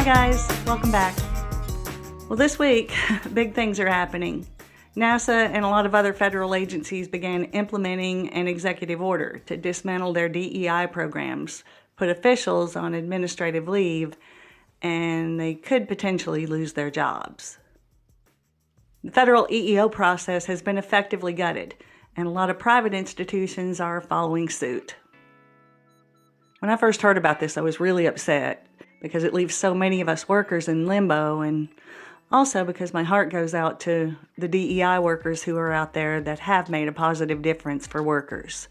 guys, welcome back. Well, this week, big things are happening. NASA and a lot of other federal agencies began implementing an executive order to dismantle their DEI programs, put officials on administrative leave, and they could potentially lose their jobs. The federal EEO process has been effectively gutted, and a lot of private institutions are following suit. When I first heard about this, I was really upset because it leaves so many of us workers in limbo, and also because my heart goes out to the DEI workers who are out there that have made a positive difference for workers.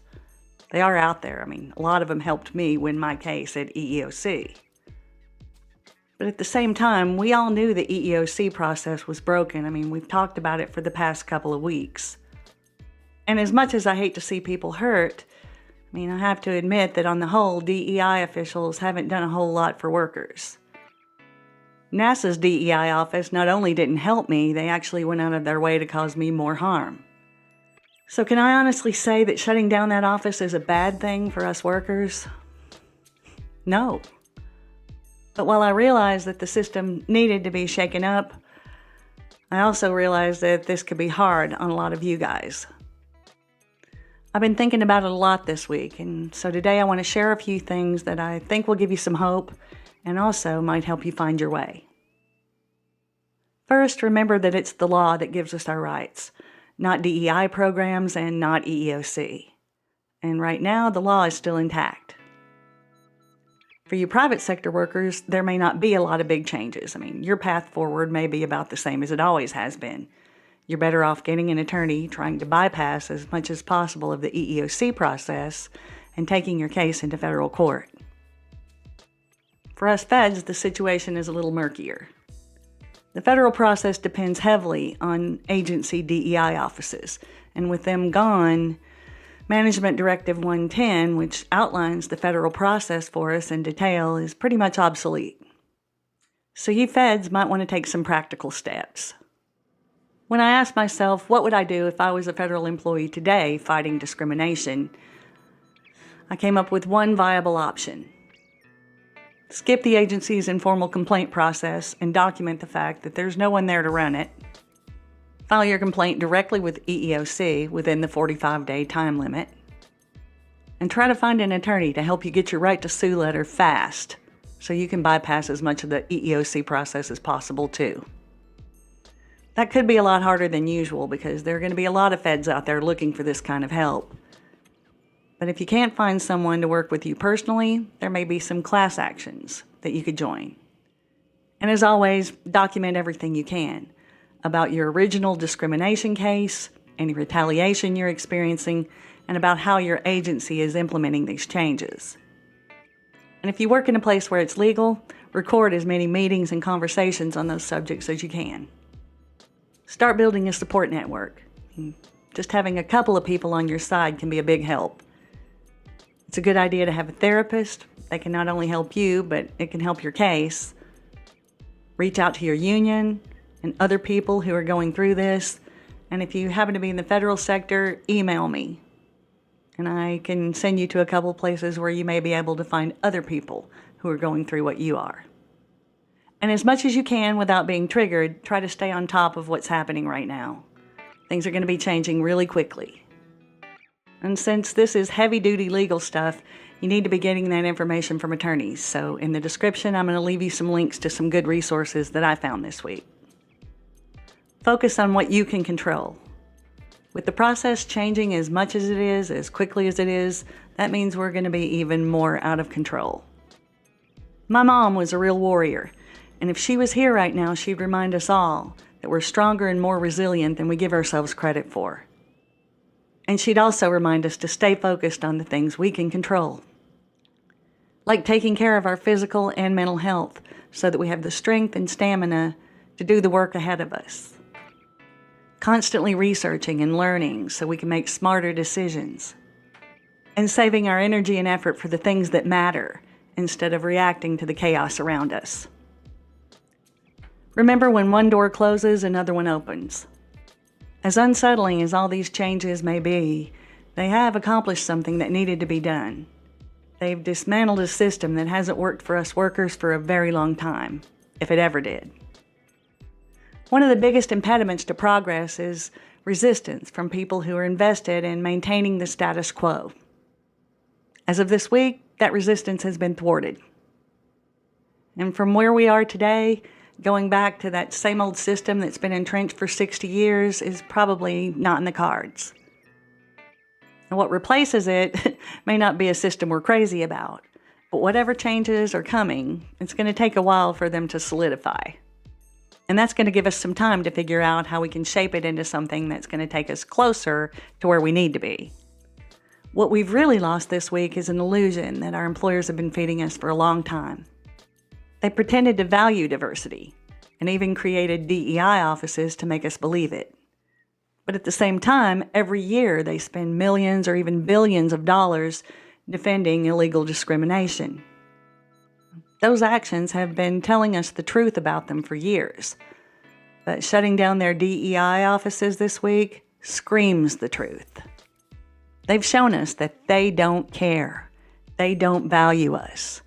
They are out there. I mean, a lot of them helped me win my case at EEOC. But at the same time, we all knew the EEOC process was broken. I mean, we've talked about it for the past couple of weeks. And as much as I hate to see people hurt, I have to admit that on the whole, DEI officials haven't done a whole lot for workers. NASA's DEI office not only didn't help me, they actually went out of their way to cause me more harm. So can I honestly say that shutting down that office is a bad thing for us workers? No. But while I realized that the system needed to be shaken up, I also realized that this could be hard on a lot of you guys. I've been thinking about it a lot this week, and so today I want to share a few things that I think will give you some hope and also might help you find your way. First, remember that it's the law that gives us our rights, not DEI programs and not EEOC. And right now, the law is still intact. For you private sector workers, there may not be a lot of big changes. Your path forward may be about the same as it always has been. You're better off getting an attorney, trying to bypass as much as possible of the EEOC process, and taking your case into federal court. For us feds, the situation is a little murkier. The federal process depends heavily on agency DEI offices, and with them gone, Management Directive 110, which outlines the federal process for us in detail, is pretty much obsolete. So you feds might want to take some practical steps. When I asked myself, what would I do if I was a federal employee today fighting discrimination, I came up with one viable option. Skip the agency's informal complaint process and document the fact that there's no one there to run it. File your complaint directly with EEOC within the 45-day time limit. And try to find an attorney to help you get your right to sue letter fast so you can bypass as much of the EEOC process as possible too. That could be a lot harder than usual because there are going to be a lot of feds out there looking for this kind of help. But if you can't find someone to work with you personally, there may be some class actions that you could join. And as always, document everything you can about your original discrimination case, any retaliation you're experiencing, and about how your agency is implementing these changes. And if you work in a place where it's legal, record as many meetings and conversations on those subjects as you can. Start building a support network. Just having a couple of people on your side can be a big help. It's a good idea to have a therapist. They can not only help you, but it can help your case. Reach out to your union and other people who are going through this. And if you happen to be in the federal sector, email me. And I can send you to a couple places where you may be able to find other people who are going through what you are. And as much as you can without being triggered, try to stay on top of what's happening right now. Things are going to be changing really quickly. And since this is heavy-duty legal stuff, you need to be getting that information from attorneys. So in the description, I'm going to leave you some links to some good resources that I found this week. Focus on what you can control. With the process changing as much as it is, as quickly as it is, that means we're going to be even more out of control. My mom was a real warrior. And if she was here right now, she'd remind us all that we're stronger and more resilient than we give ourselves credit for. And she'd also remind us to stay focused on the things we can control, like taking care of our physical and mental health so that we have the strength and stamina to do the work ahead of us. Constantly researching and learning so we can make smarter decisions. And saving our energy and effort for the things that matter instead of reacting to the chaos around us. Remember, when one door closes, another one opens. As unsettling as all these changes may be, they have accomplished something that needed to be done. They've dismantled a system that hasn't worked for us workers for a very long time. if it ever did. One of the biggest impediments to progress is resistance from people who are invested in maintaining the status quo. As of this week, that resistance has been thwarted. And from where we are today, going back to that same old system that's been entrenched for 60 years is probably not in the cards. And what replaces it may not be a system we're crazy about, but whatever changes are coming, it's going to take a while for them to solidify. And that's going to give us some time to figure out how we can shape it into something that's going to take us closer to where we need to be. What we've really lost this week is an illusion that our employers have been feeding us for a long time. They pretended to value diversity and even created DEI offices to make us believe it. But at the same time, every year they spend millions or even billions of dollars defending illegal discrimination. Those actions have been telling us the truth about them for years. But shutting down their DEI offices this week screams the truth. They've shown us that they don't care. They don't value us.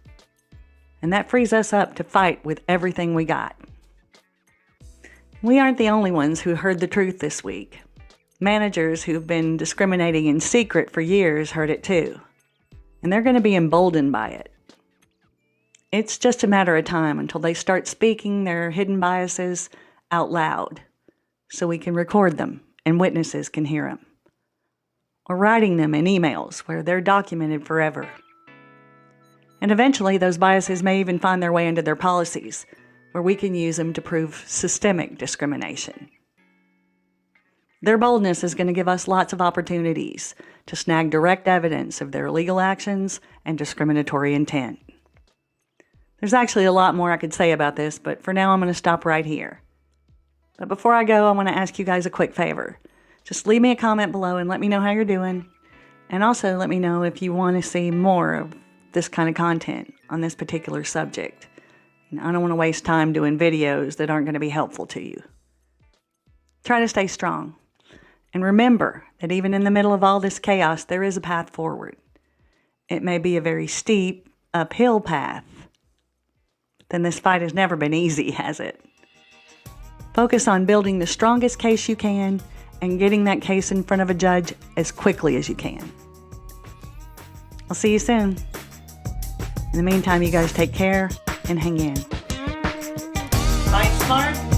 And that frees us up to fight with everything we got. We aren't the only ones who heard the truth this week. Managers who've been discriminating in secret for years heard it too. And they're going to be emboldened by it. It's just a matter of time until they start speaking their hidden biases out loud so we can record them and witnesses can hear them. Or writing them in emails where they're documented forever. And eventually those biases may even find their way into their policies where we can use them to prove systemic discrimination. Their boldness is going to give us lots of opportunities to snag direct evidence of their illegal actions and discriminatory intent. There's actually a lot more I could say about this, but for now I'm going to stop right here. But before I go, I want to ask you guys a quick favor. Just leave me a comment below and let me know how you're doing. And also let me know if you want to see more of this kind of content on this particular subject. I don't want to waste time doing videos that aren't going to be helpful to you. Try to stay strong. And remember that even in the middle of all this chaos, there is a path forward. It may be a very steep, uphill path. Then this fight has never been easy, has it? Focus on building the strongest case you can and getting that case in front of a judge as quickly as you can. I'll see you soon. In the meantime, you guys take care and hang in. Fight smart.